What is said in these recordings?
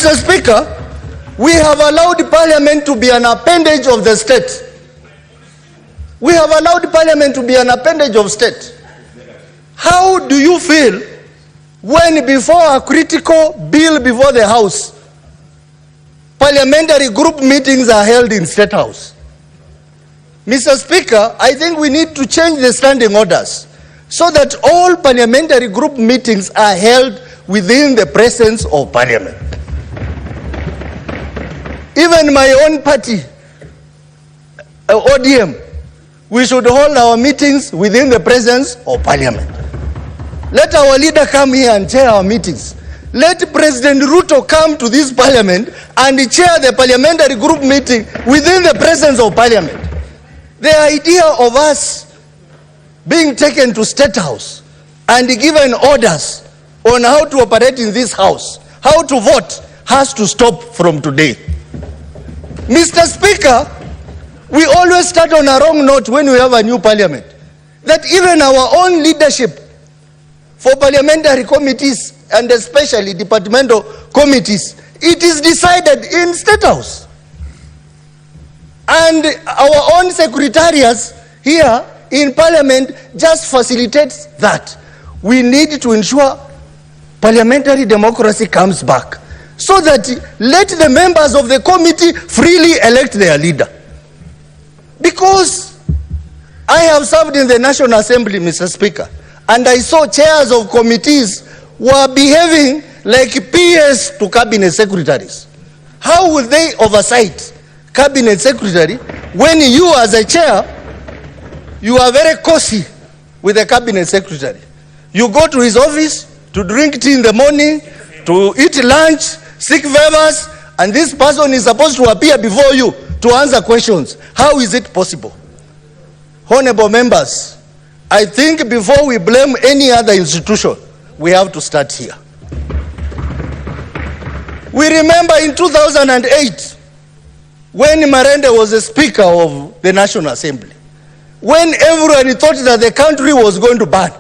Mr. Speaker, we have allowed Parliament to be an appendage of the state. We have allowed Parliament to be an appendage of state. How do you feel when before a critical bill before the House, parliamentary group meetings are held in State House? Mr. Speaker, I think we need to change the standing orders so that all parliamentary group meetings are held within the presence of Parliament. Even my own party, ODM, we should hold our meetings within the presence of Parliament. Let our leader come here and chair our meetings. Let President Ruto come to this Parliament and chair the parliamentary group meeting within the presence of Parliament. The idea of us being taken to State House and given orders on how to operate in this house, how to vote, has to stop from today. Mr. Speaker, we always start on a wrong note when we have a new Parliament. That even our own leadership for parliamentary committees and especially departmental committees, it is decided in State House. And our own secretariats here in Parliament just facilitates that. We need to ensure parliamentary democracy comes back so that let the members of the committee freely elect their leader. Because I have served in the National Assembly, Mr. Speaker, and I saw chairs of committees were behaving like PS to cabinet secretaries. How will they oversight cabinet secretary when you as a chair, you are very cozy with the cabinet secretary? You go to his office to drink tea in the morning, to eat lunch, seek favors, and this person is supposed to appear before you to answer questions. How is it possible? Honorable members, I think before we blame any other institution, we have to start here. We remember in 2008, when Marende was the Speaker of the National Assembly, when everyone thought that the country was going to burn,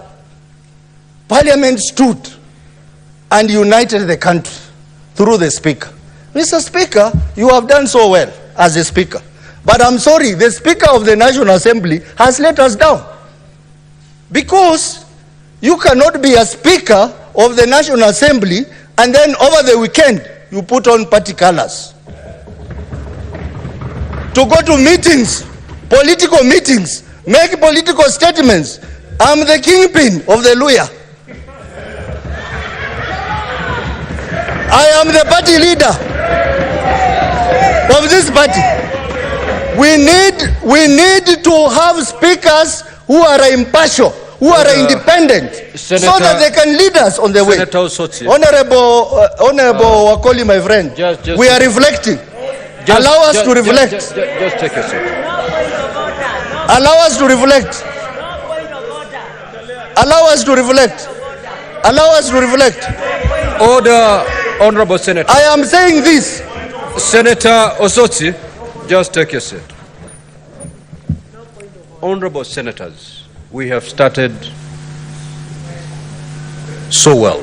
Parliament stood and united the country through the Speaker. Mr. Speaker, you have done so well as a Speaker. But I'm sorry, the Speaker of the National Assembly has let us down. Because you cannot be a Speaker of the National Assembly and then over the weekend you put on party colors. To go to meetings, political meetings, make political statements. I'm the kingpin of the Luya. I am the party leader of this party. We need to have speakers who are impartial, who are independent, Senator, so that they can lead us on the way. Otsosi. Honorable Wakoli, my friend, we are reflecting. Allow us to reflect. Just take a second. Allow us to reflect. Allow us to reflect. Allow us to reflect. Order, Honorable Senator. I am saying this. Senator Otsosi, just take a seat. Honorable Senators, we have started so well.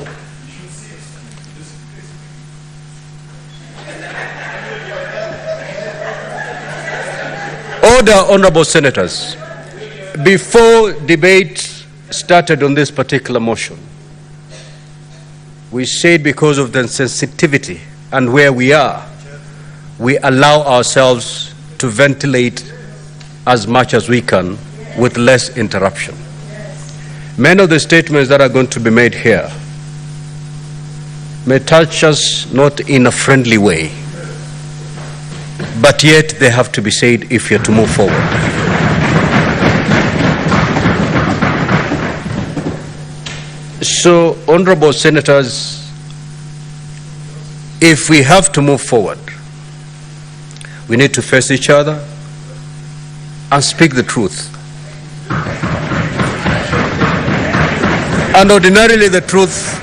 Order, Honorable Senators. Before debate started on this particular motion, we said because of the sensitivity and where we are, we allow ourselves to ventilate as much as we can with less interruption. Many of the statements that are going to be made here may touch us not in a friendly way, but yet they have to be said if you're to move forward. So, honorable senators, if we have to move forward, we need to face each other and speak the truth. And ordinarily the truth,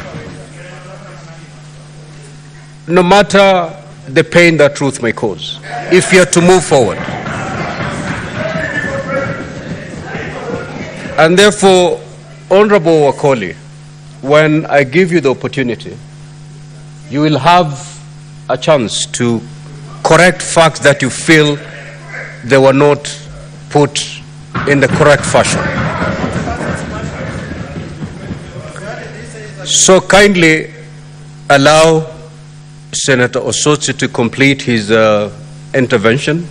no matter the pain that truth may cause, if you are to move forward. And therefore, Honorable Wakoli, when I give you the opportunity, you will have a chance to correct facts that you feel they were not put in the correct fashion. So kindly allow Senator Otsosi to complete his intervention,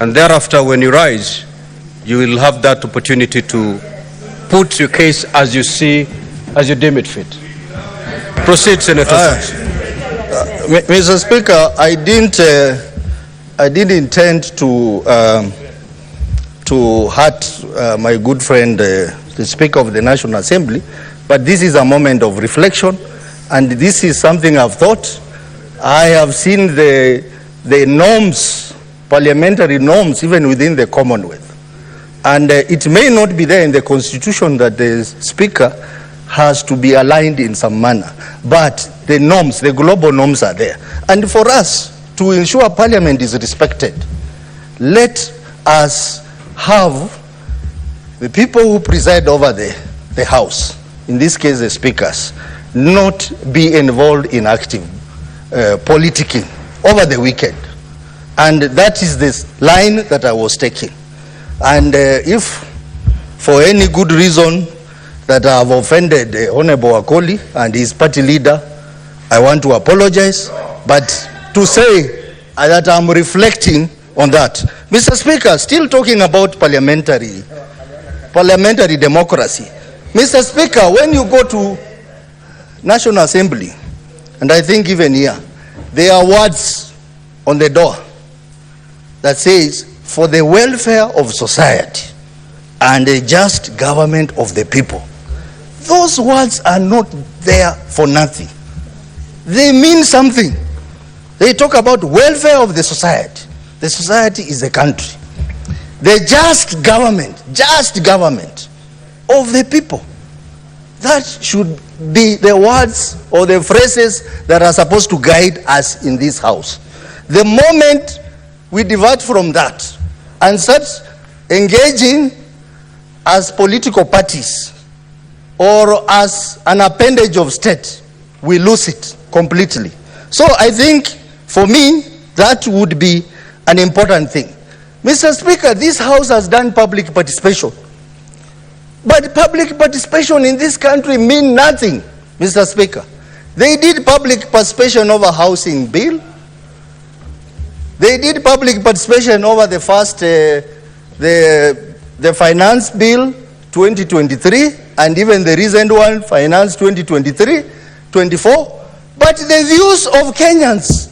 and thereafter when you rise, you will have that opportunity to put your case as you see, as you deem it fit. Proceed, Senator. Mr. Speaker, I didn't intend to hurt my good friend, the Speaker of the National Assembly, but this is a moment of reflection, and this is something I've thought. I have seen the norms, parliamentary norms, even within the Commonwealth. And it may not be there in the Constitution that the Speaker has to be aligned in some manner, but the norms, the global norms are there. And for us to ensure Parliament is respected, let us have the people who preside over the House, in this case the speakers, not be involved in active politicking over the weekend. And that is the line that I was taking. And if for any good reason that I have offended Honorable Akoli and his party leader, I want to apologize. But to say that I'm reflecting on that. Mr. Speaker, still talking about parliamentary democracy. Mr. Speaker, when you go to National Assembly, and I think even here, there are words on the door that says, for the welfare of society and a just government of the people. Those words are not there for nothing. They mean something. They talk about welfare of the society. The society is the country. The just government of the people. That should be the words or the phrases that are supposed to guide us in this house. The moment we divert from that and start engaging as political parties or as an appendage of state, we lose it completely. So I think, for me, that would be an important thing. Mr. Speaker, this House has done public participation. But public participation in this country means nothing, Mr. Speaker. They did public participation over housing bill. They did public participation over the first, the finance bill 2023, and even the recent one, finance 2023-24. But the views of Kenyans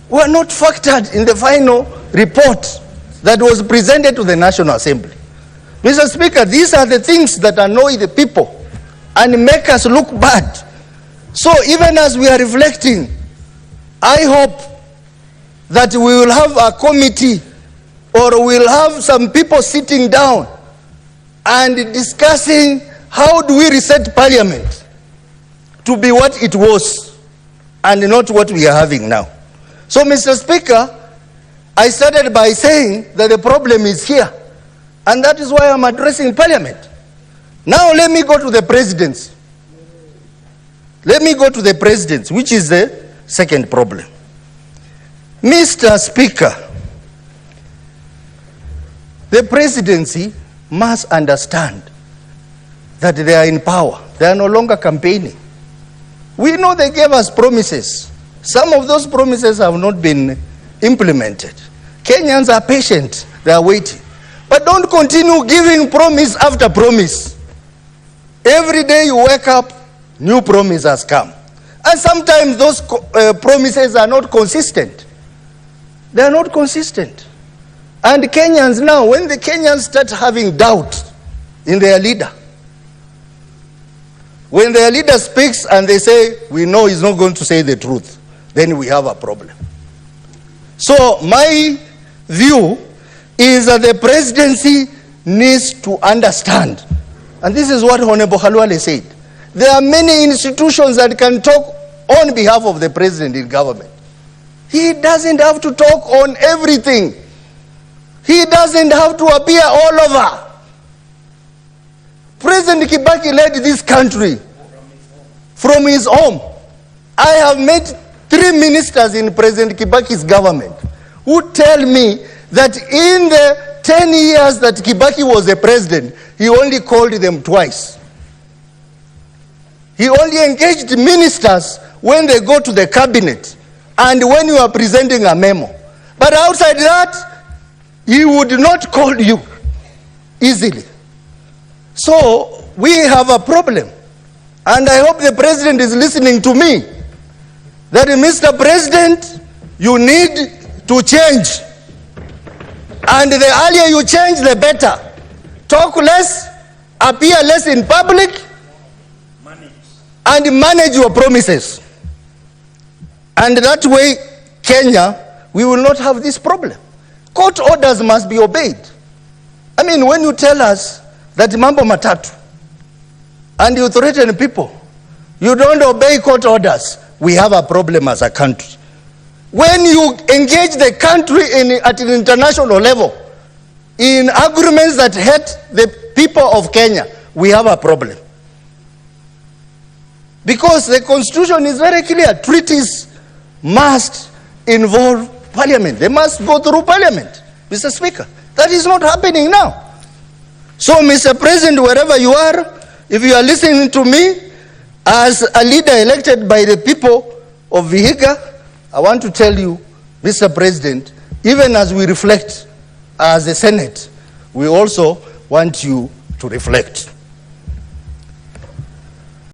were not factored in the final report that was presented to the National Assembly. Mr. Speaker, these are the things that annoy the people and make us look bad. So even as we are reflecting, I hope that we will have a committee or we'll have some people sitting down and discussing how do we reset Parliament to be what it was and not what we are having now. So, Mr. Speaker, I started by saying that the problem is here, and that is why I'm addressing Parliament. Now let me go to the presidency. Let me go to the presidency, which is the second problem. Mr. Speaker, the presidency must understand that they are in power. They are no longer campaigning. We know they gave us promises. Some of those promises have not been implemented. Kenyans are patient. They are waiting. But don't continue giving promise after promise. Every day you wake up, new promise has come. And sometimes those promises are not consistent. They are not consistent. And Kenyans now, when the Kenyans start having doubt in their leader, when their leader speaks and they say, we know he's not going to say the truth, then we have a problem. So my view is that the presidency needs to understand, and this is what Honorable Halwale said, there are many institutions that can talk on behalf of the president in government. He doesn't have to talk on everything. He doesn't have to appear all over. President Kibaki led this country from his home. I have met 3 ministers in President Kibaki's government who tell me that in the 10 years that Kibaki was a president, he only called them twice. He only engaged ministers when they go to the cabinet and when you are presenting a memo. But outside that, he would not call you easily. So we have a problem. And I hope the president is listening to me. That Mr. President, you need to change. And the earlier you change, the better. Talk less, appear less in public, and manage your promises. And that way, Kenya, we will not have this problem. Court orders must be obeyed. I mean, when you tell us that mambo matatu, and you threaten people, you don't obey court orders, we have a problem as a country. When you engage the country at an international level in agreements that hurt the people of Kenya, we have a problem. Because the constitution is very clear. Treaties must involve parliament. They must go through parliament, Mr. Speaker. That is not happening now. So, Mr. President, wherever you are, if you are listening to me as a leader elected by the people of Vihiga, I want to tell you, Mr. President, even as we reflect as a Senate, we also want you to reflect.